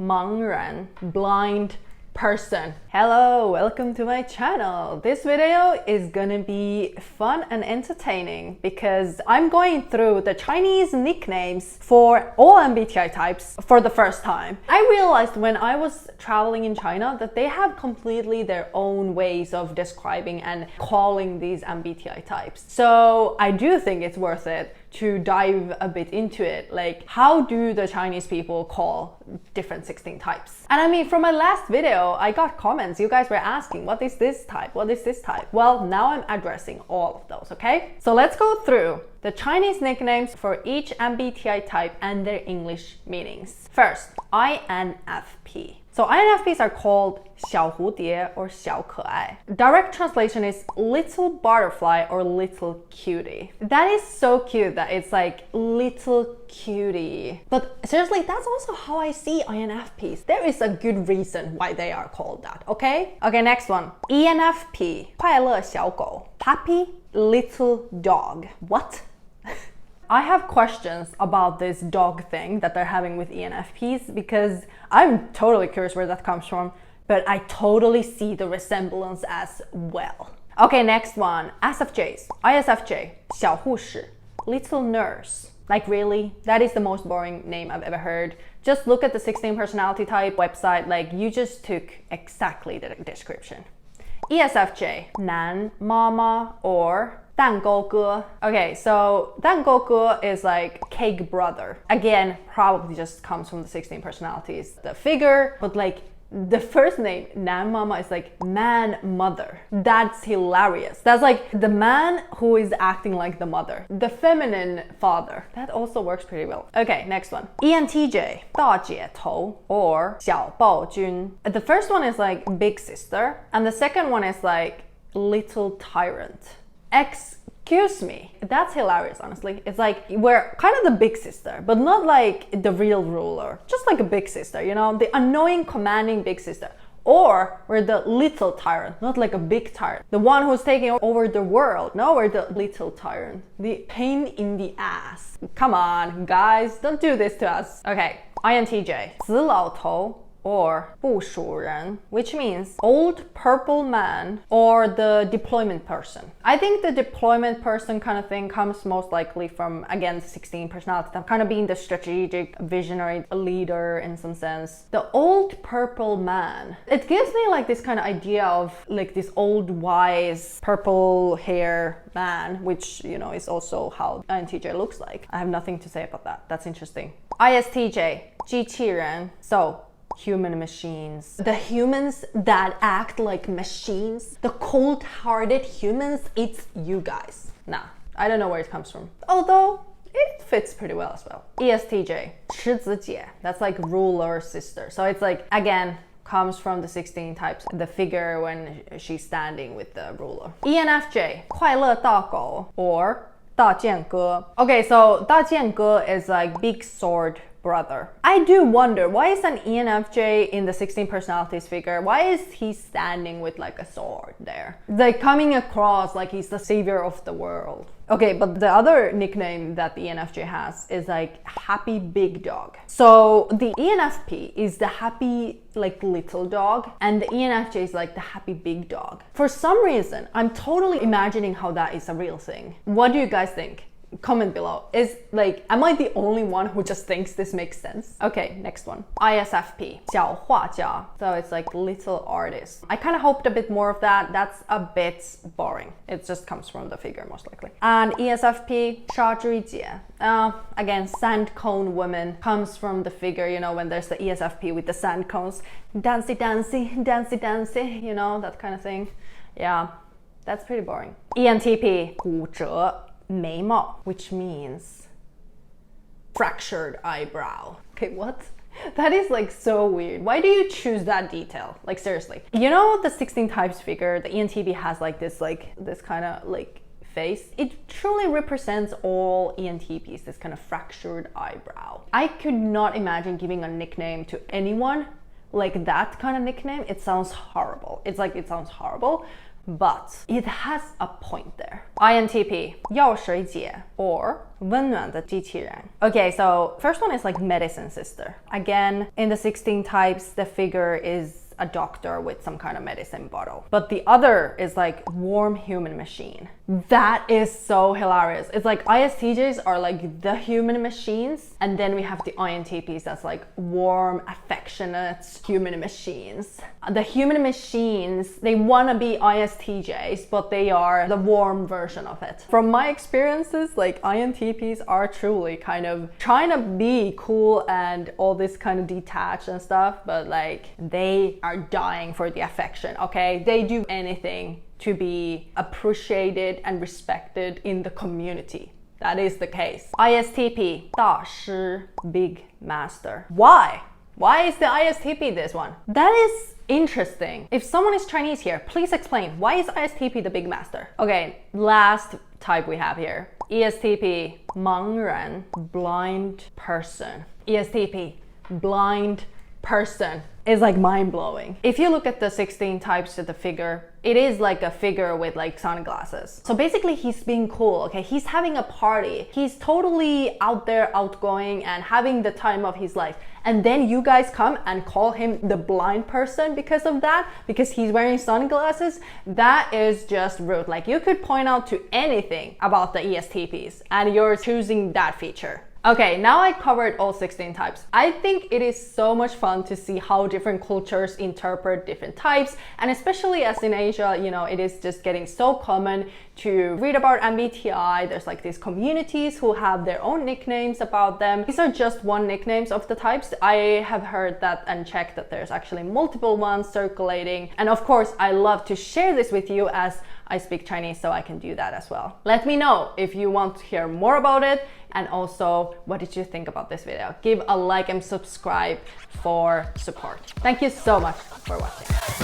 盲人, blind person. Hello, welcome to my channel. This video is gonna be fun and entertaining because I'm going through the Chinese nicknames for all MBTI types for the first time. I realized when I was traveling in China that they have completely their own ways of describing and calling these MBTI types. So I do think it's worth it to dive a bit into it. Like, how do the Chinese people call different 16 types? And I mean, from my last video, I got comments. You guys were asking, what is this type? What is this type? Well, now I'm addressing all of those, okay? So let's go through the Chinese nicknames for each MBTI type and their English meanings. First, INFP. So INFPs are called 小蝴蝶 or 小可爱. Direct translation is little butterfly or little cutie. That is so cute that it's like little cutie. But seriously, that's also how I see INFPs. There is a good reason why they are called that, okay? Okay, next one. ENFP, 快乐小狗. Happy little dog. What? I have questions about this dog thing that they're having with ENFPs because I'm totally curious where that comes from, but I totally see the resemblance as well. Okay, next one. ISFJs. ISFJ, 小护士, little nurse. Like, really? That is the most boring name I've ever heard. Just look at the 16 personality type website, like you just took exactly the description. ESFJ, 男妈妈 or 蛋糕哥. Okay, so 蛋糕哥 is like cake brother. Again, probably just comes from the 16 personalities, the figure, but like the first name, Nan Mama, is like man mother. That's hilarious. That's like the man who is acting like the mother, the feminine father. That also works pretty well. Okay, next one. ENTJ, 大姐头 or 小暴君. The first one is like big sister, and the second one is like little tyrant. Excuse me. That's hilarious, honestly. It's like we're kind of the big sister, but not like the real ruler. Just like a big sister, you know? The annoying, commanding big sister. Or we're the little tyrant, not like a big tyrant. The one who's taking over the world. No, we're the little tyrant. The pain in the ass. Come on, guys. Don't do this to us. Okay, INTJ. 死老头 or 部署人, which means old purple man or the deployment person. I think the deployment person kind of thing comes most likely from, again, 16 personality, kind of being the strategic, visionary leader in some sense. The old purple man, it gives me like this kind of idea of like this old wise purple hair man, which, you know, is also how INTJ looks like. I have nothing to say about that. That's interesting. ISTJ, 机器人. So human machines. The humans that act like machines, the cold-hearted humans, it's you guys. Nah, I don't know where it comes from. Although, it fits pretty well as well. ESTJ, 池子姐. That's like ruler sister. So it's like, again, comes from the 16 types, the figure when she's standing with the ruler. ENFJ, 快乐大狗 or 大剑哥. Okay, so 大剑哥 is like big sword brother. I do wonder, why is an ENFJ in the 16 personalities figure, why is he standing with like a sword there? Like coming across like he's the savior of the world. Okay, but the other nickname that the ENFJ has is like happy big dog. So the ENFP is the happy like little dog and the ENFJ is like the happy big dog. For some reason, I'm totally imagining how that is a real thing. What do you guys think? Comment below. Is like, am I the only one who just thinks this makes sense? Okay, next one. ISFP, 小画家. So it's like little artist. I kind of hoped a bit more of that. That's a bit boring. It just comes from the figure most likely. And ESFP, 沙织姐. Again, sand cone woman comes from the figure, you know, when there's the ESFP with the sand cones. Dancey, dancey, dancey, dancey, you know, that kind of thing. Yeah, that's pretty boring. ENTP, 骨折 眉毛, which means fractured eyebrow. Okay, what? That is like so weird. Why do you choose that detail? Like seriously. You know the 16 types figure, the ENTP has like this kind of like face. It truly represents all ENTPs, this kind of fractured eyebrow. I could not imagine giving a nickname to anyone like that kind of nickname. It sounds horrible. It's like, it sounds horrible. but it has a point there. INTP, 药水姐 or 温暖的机器人. Okay, so first one is like medicine sister. Again, in the 16 types, the figure is a doctor with some kind of medicine bottle. But the other is like warm human machine. That is so hilarious. It's like ISTJs are like the human machines, and then we have the INTPs that's like warm, affectionate human machines. The human machines, they want to be ISTJs, but they are the warm version of it. From my experiences, like INTPs are truly kind of trying to be cool and all this kind of detached and stuff, but like they are dying for the affection, okay? They do anything to be appreciated and respected in the community. That is the case. ISTP, 大师, big master. Why? Why is the ISTP this one? That is interesting. If someone is Chinese here, please explain, why is ISTP the big master? Okay, last type we have here. ESTP, 盲人, blind person. ESTP, blind person, is like mind-blowing. If you look at the 16 types of the figure, it is like a figure with like sunglasses. So basically he's being cool, okay? He's having a party. He's totally out there, outgoing and having the time of his life. And then you guys come and call him the blind person because of that, because he's wearing sunglasses. That is just rude. Like you could point out to anything about the ESTPs and you're choosing that feature. Okay, now I covered all 16 types. I think it is so much fun to see how different cultures interpret different types, and especially as in Asia, you know, it is just getting so common to read about MBTI. There's like these communities who have their own nicknames about them. These are just one nicknames of the types. I have heard that and checked that there's actually multiple ones circulating. And of course, I love to share this with you as I speak Chinese, so I can do that as well. Let me know if you want to hear more about it, and also what did you think about this video. Give a like and subscribe for support. Thank you so much for watching.